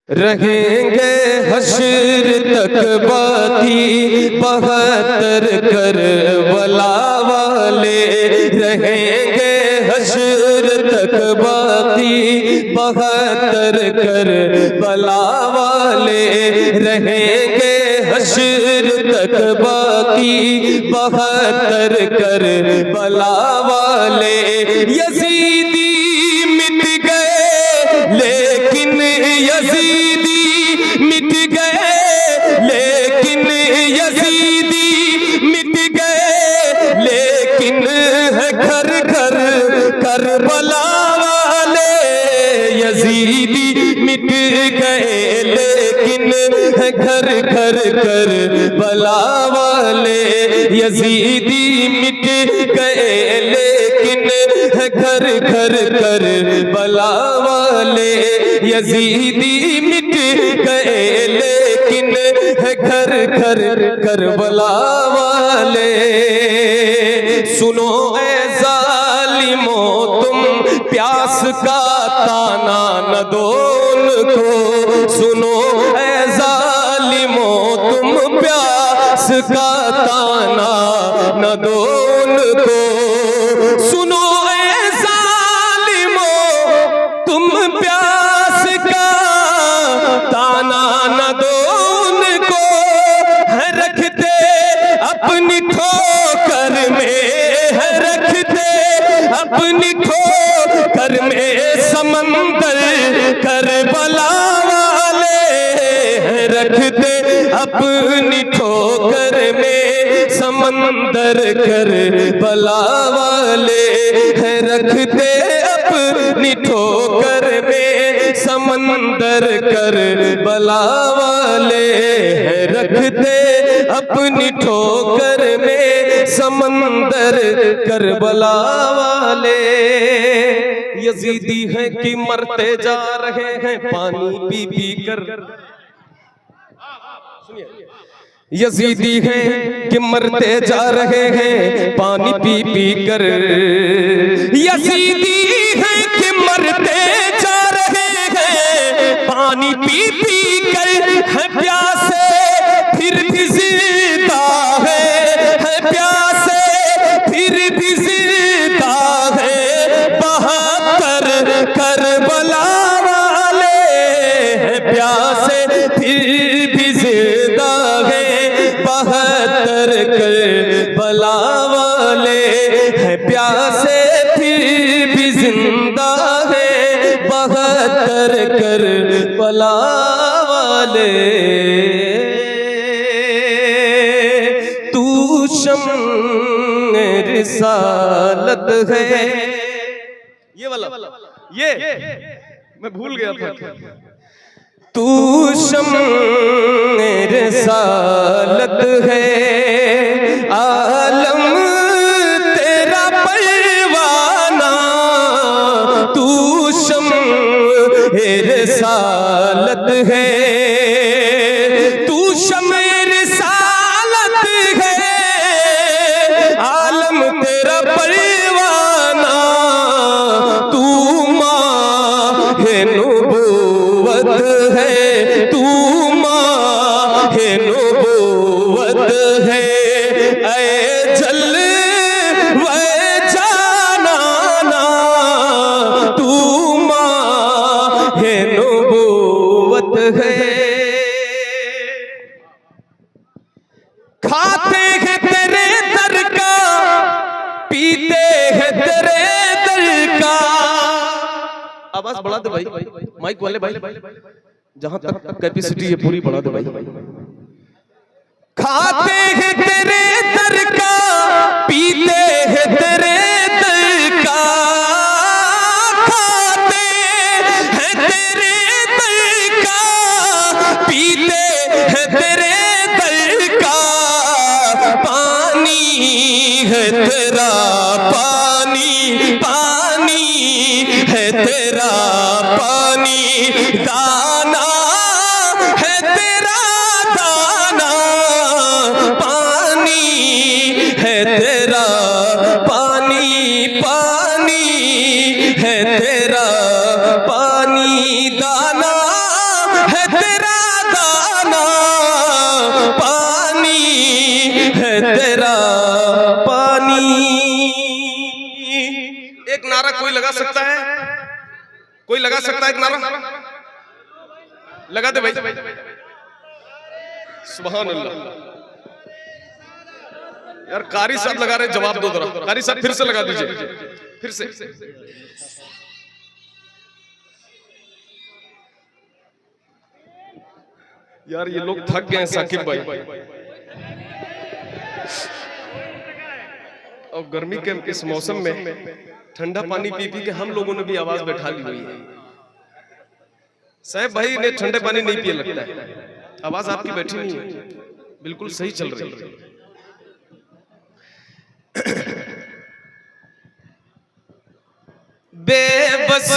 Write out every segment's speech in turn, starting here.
रहेंगे हश्र तक बाकी 72 करबला वाले, रहेंगे हश्र तक बाकी 72 करबला वाले, रहेंगे हश्र तक बाकी 72 करबला वाले। यजीदी मिट गए लेकिन यजीदी मिट गए, लेकिन यजीदी मिट गए, लेकिन है घर घर करबला वाले। यजीदी मिट गए लेकिन है घर घर करबला वाले। यजीदी मिट गए लेकिन है घर घर करबला वाले। यजीदी मिट गए लेकिन है घर घर करबला वाले। सुनो ऐ जालिमो तुम प्यास का ताना न दो उनको, सुनो ऐ जालिमो तुम प्यास का ताना न दो उनको। सुनो ऐ जालिमो तुम प्यास का ताना न दो उनको, है रखते अपनी ठोकर में, है रखते अपनी ठोकर में समंदर करबला वाले, है रखते अपनी ठोकर में समंदर करबला वाले, है रखते अपनी ठोकर में समंदर करबला वाले, है रखते अपनी ठोकर में समंदर करबला वाले। यजीदी हैं कि मरते जा रहे हैं पानी पी पी कर, सुनिए, यजीदी हैं कि मरते जा रहे हैं पानी पी पी कर। यजीदी हैं कि मरते जा रहे हैं पानी पी पी कर, है प्यासे फिर भी जिंदा है प्यासे फिर भी जिंदा है। 72 करबला वाले, है प्यासे फिर भी जिंदा है। 72 करबला वाले, है प्यासे फिर भी जिंदा है। 72 करबला वाले। तू शम्म रिसालत है, ये वाला ये मैं भूल गया था। तू शम्म रिसालत है, आलम तेरा परवाना। तू शम्म रिसालत है, तू शम्म रिसालत है, आलम तेरा परवाना। तू माहे नबूवत है, तू माहे नबूवत है। ऐ जलवे जानाना, तू माहे नबूवत है। खाते हैं तेरे दर का, पीते हैं तेरे दर का। आवाज बढ़ा दे भाई, माइक वाले भाई, जहां तक कैपेसिटी है पूरी बढ़ा दे भाई। खाते हैं तेरे दर का, पीते हैं तेरे दर का। खाते हैं तेरे दर का, पीते हैं तेरे दर का। पानी है तेरा पानी, पानी है तेरा पानी। दाना है तेरा दाना, पानी है तेरा पानी। है तेरा दाना पानी है तेरा पानी। एक नारा कोई लगा सकता है? कोई लगा सकता है एक नारा? लगा दे भाई। सुभान अल्लाह। यार कारी साहब लगा रहे, जवाब दो जरा। कारी साहब फिर से लगा दीजिए, फिर से। यार ये लोग थक गए हैं साकिब भाई, और गर्मी के इस मौसम में ठंडा पानी पी पी के हम लोगों ने भी आवाज बैठा ली हुई है। साहब भाई ने ठंडे पानी नहीं पिए लगता है, आवाज आपकी बैठी नहीं है, बिल्कुल सही चल रही है। बेबस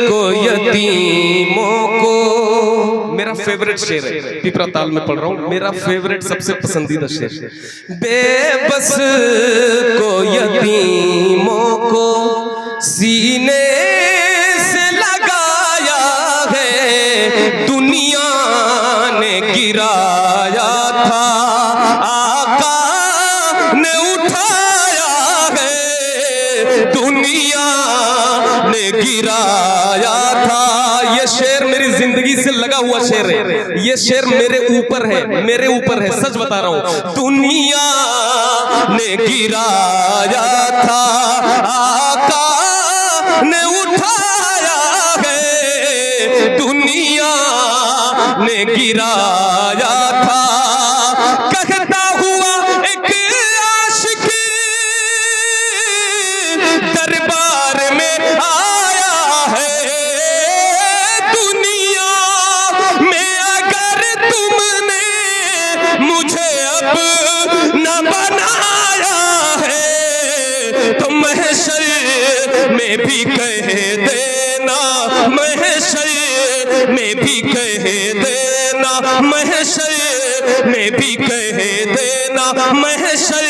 को यतीमों को, मेरा फेवरेट शेर है, पिपरा ताल में पढ़ रहा हूं, मेरा फेवरेट सबसे पसंदीदा शेर। बेबस को यतीमों को सीने से लगाया है दुनिया ने गिराया था, आका ने उठाया है दुनिया ने गिराया था। ये शेर मेरी जिंदगी से लगा हुआ शेर है, ये शेर मेरे ऊपर है, मेरे ऊपर है, सच बता रहा हूं। दुनिया ने गिराया था, आका ने उठाया है दुनिया ने गिराया था। कहता हुआ एक आशिक दरबार में आया है दुनिया में, अगर तुमने मुझे अब न बनाया है तो महशर में भी कह देना, महशर में भी कह देना, महशर में भी कह देना, महशर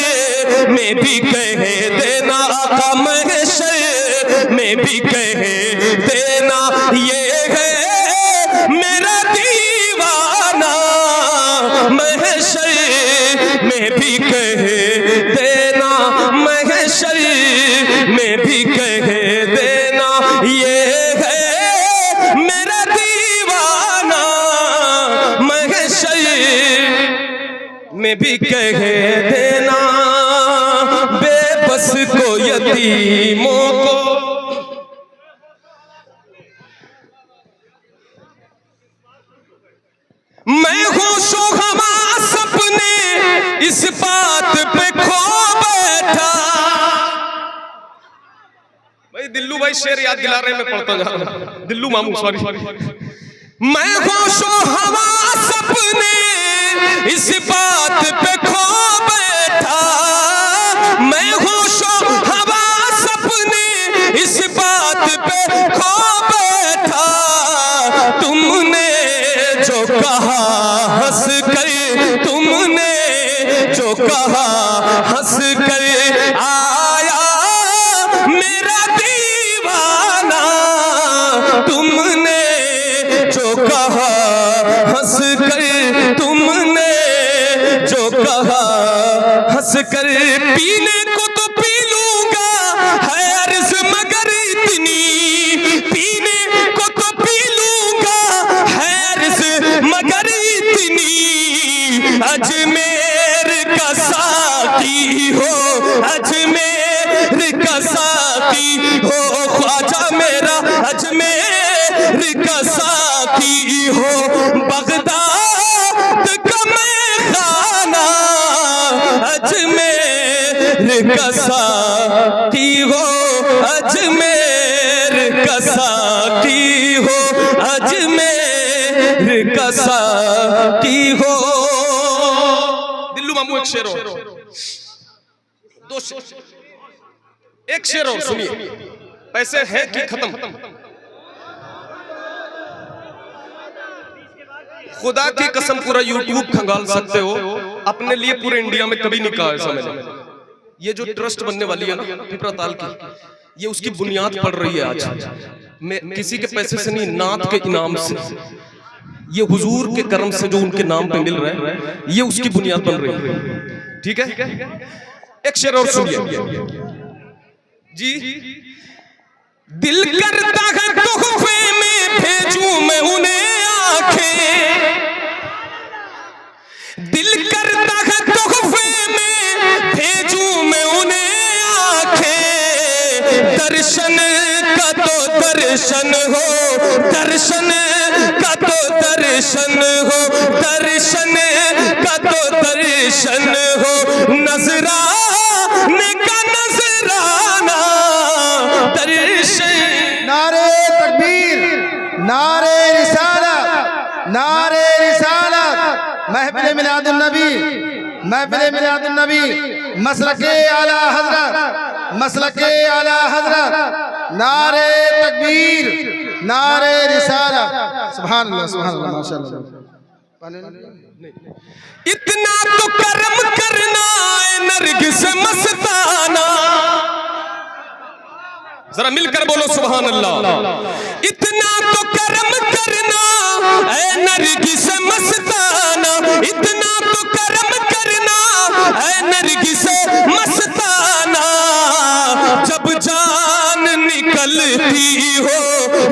में भी कह देना, आका महशर में भी कह देना। ये है मेरा दीवाना, महशर में भी कह देना, महशर में भी कह देना। ये है मेरा दीवाना, महशर में भी कह देना। बेबस को यतीमों को, मैं होशो हवास अपने इस बात पे खो बैठा। भाई दिल्लू भाई शेर याद दिला रहे, मैं पढ़ता जा रहा हूं, दिल्लू मामू सॉरी। मैं होशो हवास अपने इस बात पे खो बैठा, मैं होशो हवास अपने इस बात पे खो बैठा। तुमने जो कहा हंस कर, तुमने जो कहा हंस कर, आया मेरा दीवाना। तुमने जो कहा हंस कर, तुमने जो कहा हंस कर, पीने को तो पी लूंगा है अर्ज़ मगर इतनी, पीने को तो पी लूंगा है अर्ज़ मगर इतनी। अजमेर का साकी हो, अजमेर का साकी हो, ख्वाजा मेरा अजमेर का साकी हो, बगदाद का मैं खाना अजमेर का साकी हो, अजमेर का साकी हो, अजमेर का साकी हो। दिल्लू मामू एक शेर और, दो शेर, एक शेर और सुनिए। पैसे है कि खत्म? खुदा की कसम पूरा यूट्यूब खंगाल सकते हो, अपने लिए पूरे इंडिया में कभी नहीं कहा ऐसा मैंने। ये जो ट्रस्ट बनने वाली है ना पिपरा ताल की, ये उसकी बुनियाद पड़ रही है आज। मैं किसी के पैसे से नहीं, नात के इनाम से। ये हुजूर के कर्म से जो उनके नाम पे मिल रहा है, ये उसकी बुनियाद बन रही है। ठीक है, एक शेर और सुनिए जी। दिल करता है तोहफे में भेजूं मैं उन्हें आंखें, दिल करता है तोहफे में भेजूं मैं उन्हें आंखें, दर्शन का तो दर्शन हो, दर्शन का तो दर्शन हो, दर्शन का तो दर्शन हो, नजराने का नजराना दर्शन। नारे तकबीर, नारे रिसालत, नारे रिसालत, महफिल मिलादुन नबी, महफिल मिलादुन नबी, मसलके आला हजरत, मसलके आला हजरत, नारे तकबीर, नारे रिसालत। सुभान अल्लाह, सुभान अल्लाह, माशाअल्लाह। इतना तो कर्म करना है नरगिस मस्ताना, जरा मिलकर बोलो सुभान अल्लाह। इतना तो कर्म करना है नरगिस मस्ताना, इतना तो कर्म करना है नरगिस मस्ताना, जब जान निकलती हो,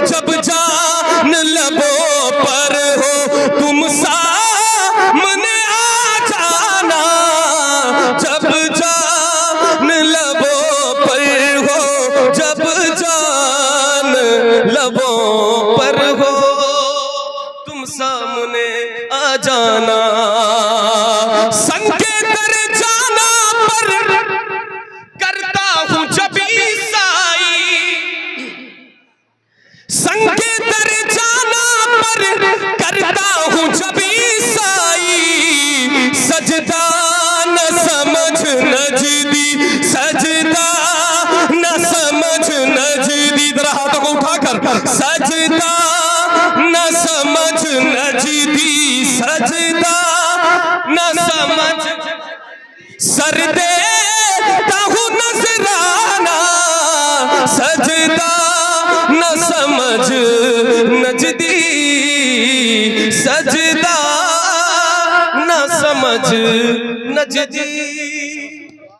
जब जान लबों पर हो, तुम सामने आ जाना, जब जान लबों पर हो, जब जान लबों पर हो, तुम सामने आ जाना। संगे कर जाना पर करता हूँ जब ईसाई, संगे कर जाना पर करता हूँ जब ईसाई, सजदा न समझ नजदी, सजदा न समझ नजदी, जरा हाथों को उठाकर, सजदा न समझ नजदी, सजदा न समझ, सर देता हूँ नजराना, सजदा न समझ नजदी, सजदा न समझ नजदी।